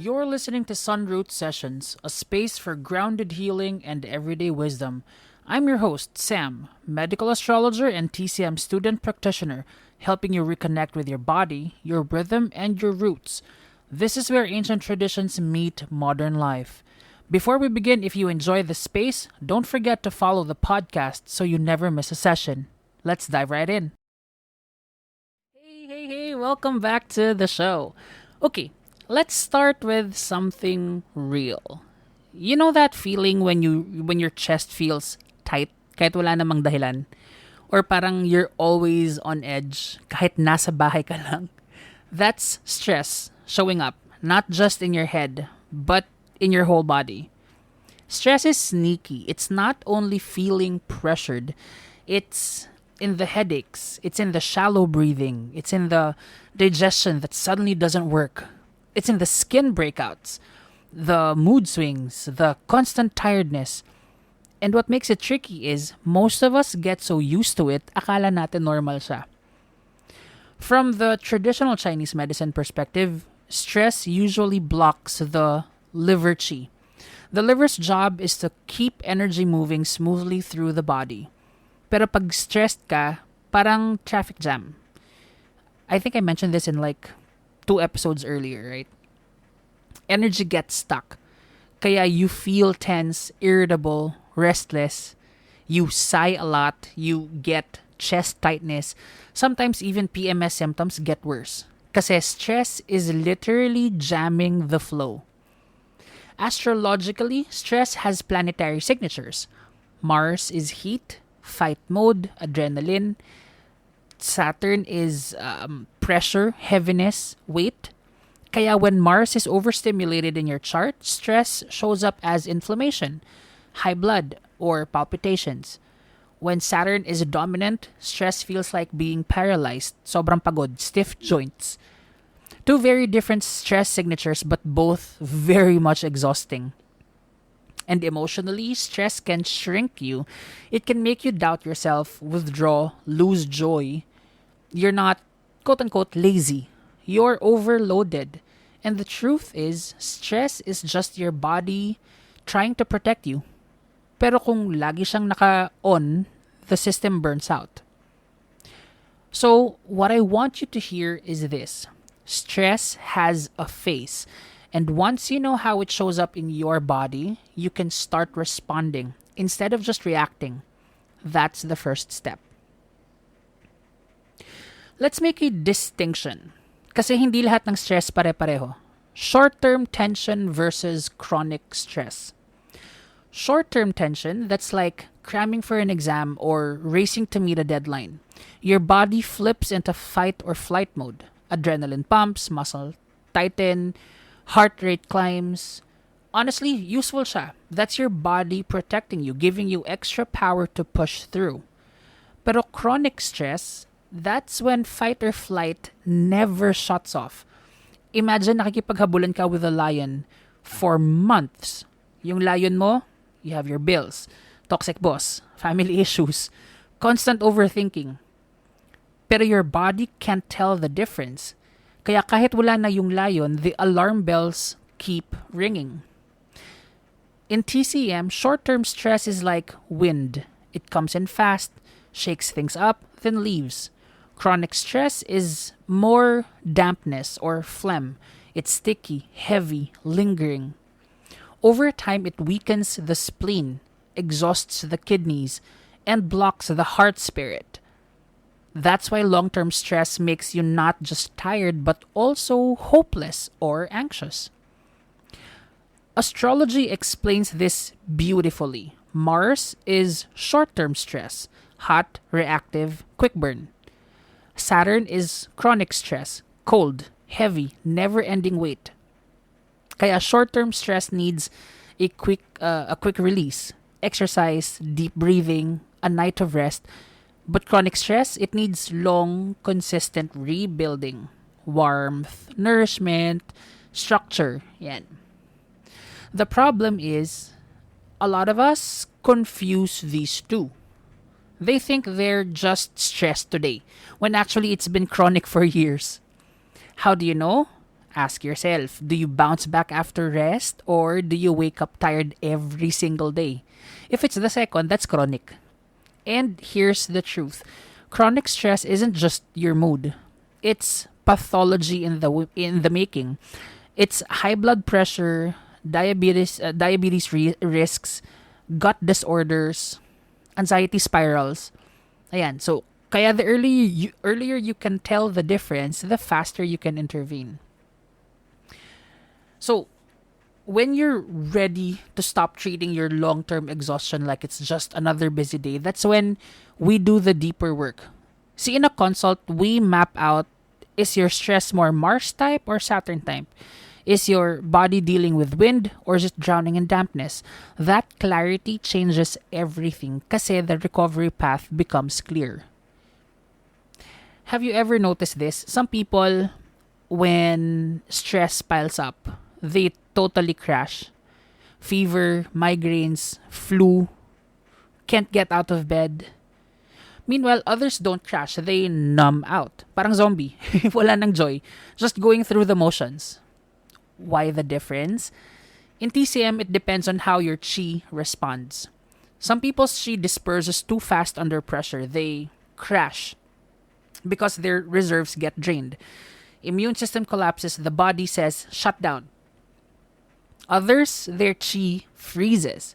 You're listening to Sunroot Sessions, a space for grounded healing and everyday wisdom. I'm your host, Sam, medical astrologer and TCM student practitioner, helping you reconnect with your body, your rhythm, and your roots. This is where ancient traditions meet modern life. Before we begin, if you enjoy the space, don't forget to follow the podcast so you never miss a session. Let's dive right in. Hey, welcome back to the show. Okay, let's start with something real. You know that feeling when your chest feels tight kahit wala namang dahilan? Or parang you're always on edge kahit nasa bahay ka lang? That's stress showing up, not just in your head, but in your whole body. Stress is sneaky. It's not only feeling pressured, it's in the headaches, it's in the shallow breathing, it's in the digestion that suddenly doesn't work, it's in the skin breakouts, the mood swings, the constant tiredness. And what makes it tricky is most of us get so used to it, akala natin normal siya. From the traditional Chinese medicine perspective, stress usually blocks the liver qi. The liver's job is to keep energy moving smoothly through the body. Pero pag stressed ka, parang traffic jam. I think I mentioned this in like 2 episodes earlier, right? Energy gets stuck. Kaya you feel tense, irritable, restless. You sigh a lot. You get chest tightness. Sometimes even PMS symptoms get worse. Kasi stress is literally jamming the flow. Astrologically, stress has planetary signatures. Mars is heat, fight mode, adrenaline. Saturn is pressure, heaviness, weight. Kaya when Mars is overstimulated in your chart, stress shows up as inflammation, high blood, or palpitations. When Saturn is dominant, stress feels like being paralyzed, sobrang pagod, stiff joints. Two very different stress signatures, but both very much exhausting. And emotionally, stress can shrink you. It can make you doubt yourself, withdraw, lose joy. You're not, quote unquote, lazy. You're overloaded. And the truth is, stress is just your body trying to protect you. Pero kung lagi siyang naka-on, the system burns out. So, what I want you to hear is this. Stress has a face. And once you know how it shows up in your body, you can start responding instead of just reacting. That's the first step. Let's make a distinction. Kasi hindi lahat ng stress pare-pareho. Short-term tension versus chronic stress. Short-term tension, that's like cramming for an exam or racing to meet a deadline. Your body flips into fight or flight mode. Adrenaline pumps, muscle tighten, heart rate climbs. Honestly, useful siya. That's your body protecting you, giving you extra power to push through. Pero chronic stress, that's when fight or flight never shuts off. Imagine nakikipaghabulan ka with a lion for months. Yung lion mo, you have your bills, toxic boss, family issues, constant overthinking. Pero your body can't tell the difference. Kaya kahit wala na yung lion, the alarm bells keep ringing. In TCM, short-term stress is like wind. It comes in fast, shakes things up, then leaves. Chronic stress is more dampness or phlegm. It's sticky, heavy, lingering. Over time, it weakens the spleen, exhausts the kidneys, and blocks the heart spirit. That's why long-term stress makes you not just tired but also hopeless or anxious. Astrology explains this beautifully. Mars is short-term stress, hot, reactive, quick burn. Saturn is chronic stress, cold, heavy, never-ending weight. Kaya short-term stress needs a quick release, exercise, deep breathing, a night of rest. But chronic stress, it needs long, consistent rebuilding, warmth, nourishment, structure. Yan. The problem is, a lot of us confuse these two. They think they're just stressed today, when actually it's been chronic for years. How do you know? Ask yourself, do you bounce back after rest or do you wake up tired every single day? If it's the second, that's chronic. And here's the truth. Chronic stress isn't just your mood. It's pathology in the making. It's high blood pressure, diabetes risks, gut disorders, anxiety spirals. Ayan. So, kaya the earlier you can tell the difference, the faster you can intervene. So, when you're ready to stop treating your long-term exhaustion like it's just another busy day, that's when we do the deeper work. See, in a consult, we map out, is your stress more Mars type or Saturn type? Is your body dealing with wind or just drowning in dampness? That clarity changes everything kasi the recovery path becomes clear. Have you ever noticed this? Some people, when stress piles up, they totally crash. Fever, migraines, flu, can't get out of bed. Meanwhile, others don't crash. They numb out. Parang zombie. Wala nang joy. Just going through the motions. Why the difference? In TCM, it depends on how your chi responds. Some people's chi disperses too fast under pressure. They crash because their reserves get drained. Immune system collapses. The body says, shut down. Others, their chi freezes.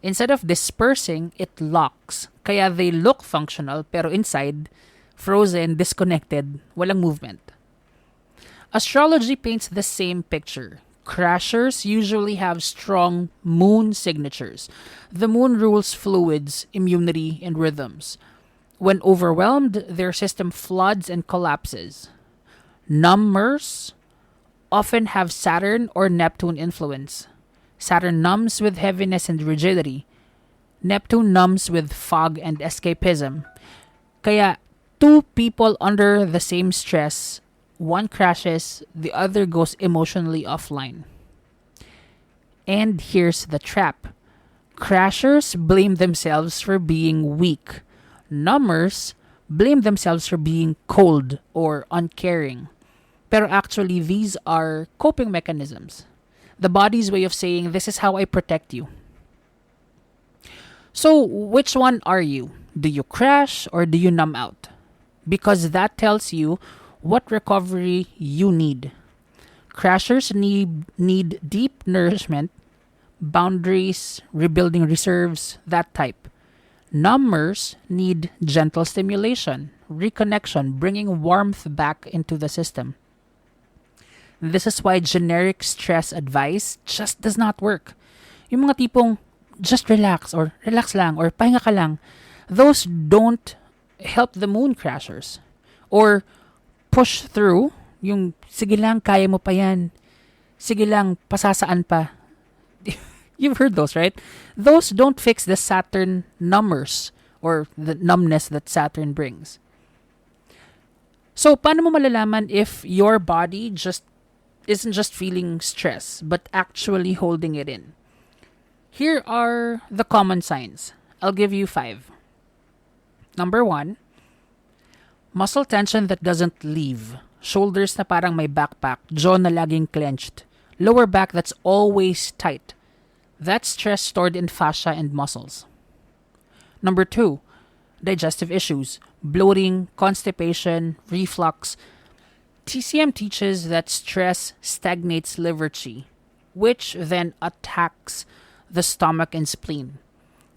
Instead of dispersing, it locks. Kaya they look functional, pero inside, frozen, disconnected, walang movement. Astrology paints the same picture. Crashers usually have strong moon signatures. The moon rules fluids, immunity, and rhythms. When overwhelmed, their system floods and collapses. Numbers often have Saturn or Neptune influence. Saturn numbs with heaviness and rigidity. Neptune numbs with fog and escapism. Kaya, two people under the same stress, one crashes, the other goes emotionally offline. And here's the trap. Crashers blame themselves for being weak. Numbers blame themselves for being cold or uncaring. Pero actually, these are coping mechanisms. The body's way of saying, this is how I protect you. So, which one are you? Do you crash or do you numb out? Because that tells you what recovery you need. Crashers need deep nourishment, boundaries, rebuilding reserves, that type. Numbers need gentle stimulation, reconnection, bringing warmth back into the system. This is why generic stress advice just does not work. Yung mga tipong, just relax or relax lang or pahinga ka lang, those don't help the moon crashers. Or push through, yung sige lang, kaya mo pa yan. Sige lang, pasasaan pa. You've heard those, right? Those don't fix the Saturn numbers or the numbness that Saturn brings. So, paano mo malalaman if your body isn't just feeling stress, but actually holding it in? Here are the common signs. I'll give you 5. Number 1, muscle tension that doesn't leave. Shoulders na parang may backpack. Jaw na laging clenched. Lower back that's always tight. That's stress stored in fascia and muscles. Number 2, digestive issues. Bloating, constipation, reflux. TCM teaches that stress stagnates liver chi, which then attacks the stomach and spleen.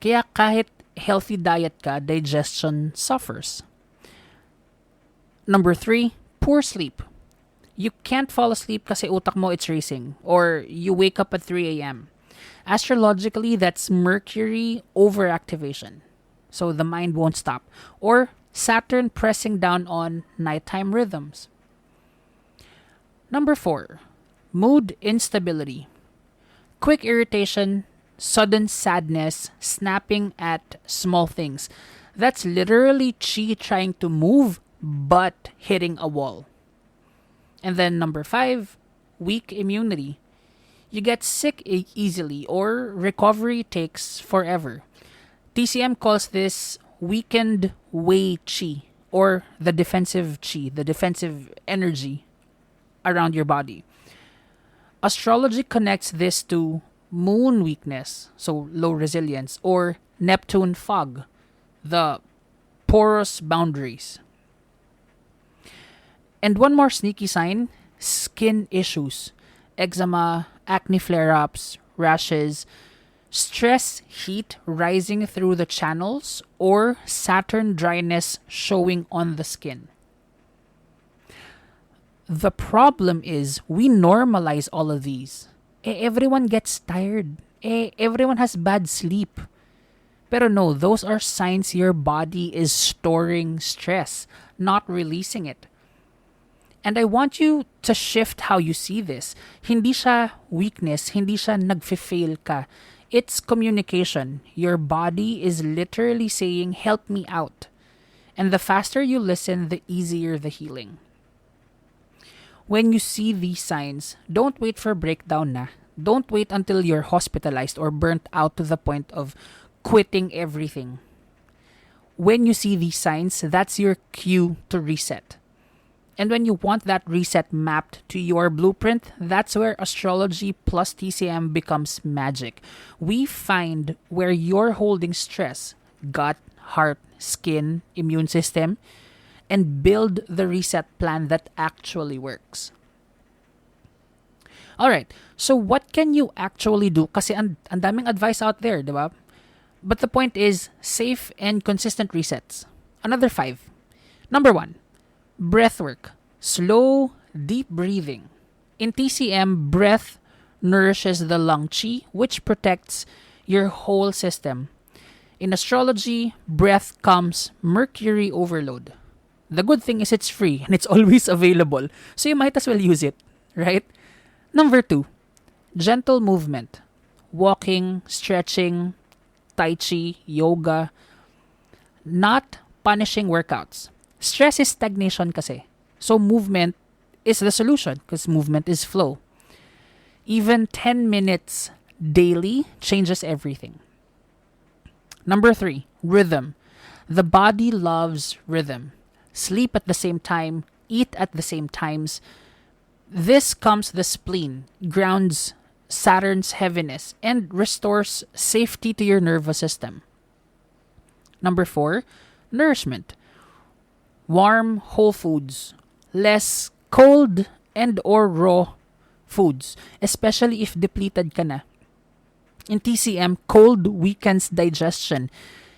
Kaya kahit healthy diet ka, digestion suffers. Number 3, poor sleep. You can't fall asleep kasi utak mo it's racing, or you wake up at 3 a.m. Astrologically, that's Mercury overactivation. So the mind won't stop. Or Saturn pressing down on nighttime rhythms. Number 4, mood instability. Quick irritation, sudden sadness, snapping at small things. That's literally chi trying to move but hitting a wall. And then number 5, weak immunity. You get sick easily or recovery takes forever. TCM calls this weakened wei chi or the defensive chi, the defensive energy. around your body. Astrology connects this to moon weakness, so low resilience, or Neptune fog, the porous boundaries. And one more sneaky sign, skin issues, eczema, acne flare ups, rashes, stress heat rising through the channels, or Saturn dryness showing on the skin. The problem is we normalize all of these. Everyone gets tired. Everyone has bad sleep. Pero no, those are signs your body is storing stress, not releasing it. And I want you to shift how you see this. Hindi siya weakness, hindi siya nagfe-fail ka. It's communication. Your body is literally saying, help me out. And the faster you listen, the easier the healing. When you see these signs, don't wait for breakdown na. Don't wait until you're hospitalized or burnt out to the point of quitting everything. When you see these signs, that's your cue to reset. And when you want that reset mapped to your blueprint, that's where astrology plus TCM becomes magic. We find where you're holding stress, gut, heart, skin, immune system, and build the reset plan that actually works. Alright, so what can you actually do? Kasi ang daming advice out there, di ba? But the point is, safe and consistent resets. Another 5. Number 1, breath work. Slow, deep breathing. In TCM, breath nourishes the lung chi, which protects your whole system. In astrology, breath calms Mercury overload. The good thing is it's free and it's always available, so you might as well use it, right? Number 2, gentle movement. Walking, stretching, tai chi, yoga. Not punishing workouts. Stress is stagnation kasi. So movement is the solution because movement is flow. Even 10 minutes daily changes everything. Number 3, rhythm. The body loves rhythm. Sleep at the same time, eat at the same times. This calms the spleen, grounds Saturn's heaviness, and restores safety to your nervous system. Number 4, nourishment. Warm, whole foods. Less cold and or raw foods, especially if depleted ka na. In TCM, cold weakens digestion.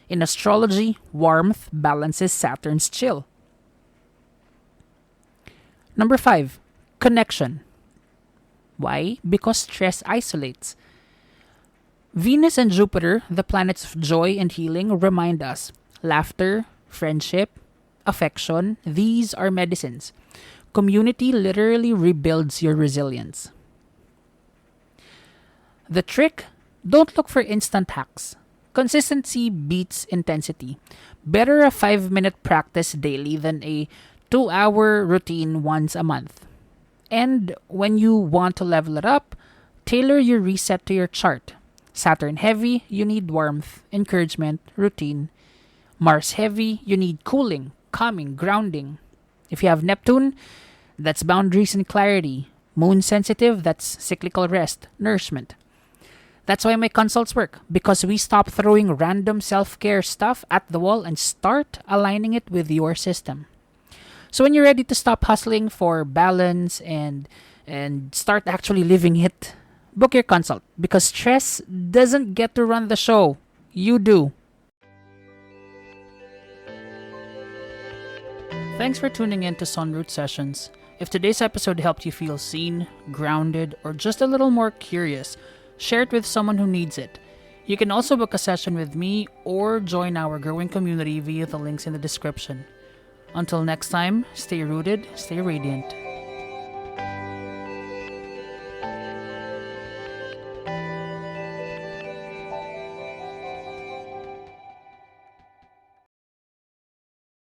In astrology, warmth balances Saturn's chill. Number 5, connection. Why? Because stress isolates. Venus and Jupiter, the planets of joy and healing, remind us laughter, friendship, affection, these are medicines. Community literally rebuilds your resilience. The trick? Don't look for instant hacks. Consistency beats intensity. Better a 5-minute practice daily than a 2-hour routine once a month. And when you want to level it up, tailor your reset to your chart. Saturn heavy, you need warmth, encouragement, routine. Mars heavy, you need cooling, calming, grounding. If you have Neptune, that's boundaries and clarity. Moon sensitive, that's cyclical rest, nourishment. That's why my consults work, because we stop throwing random self-care stuff at the wall and start aligning it with your system. So when you're ready to stop hustling for balance and start actually living it, book your consult, because stress doesn't get to run the show. You do. Thanks for tuning in to Sunroot Sessions. If today's episode helped you feel seen, grounded, or just a little more curious, share it with someone who needs it. You can also book a session with me or join our growing community via the links in the description. Until next time, stay rooted, stay radiant.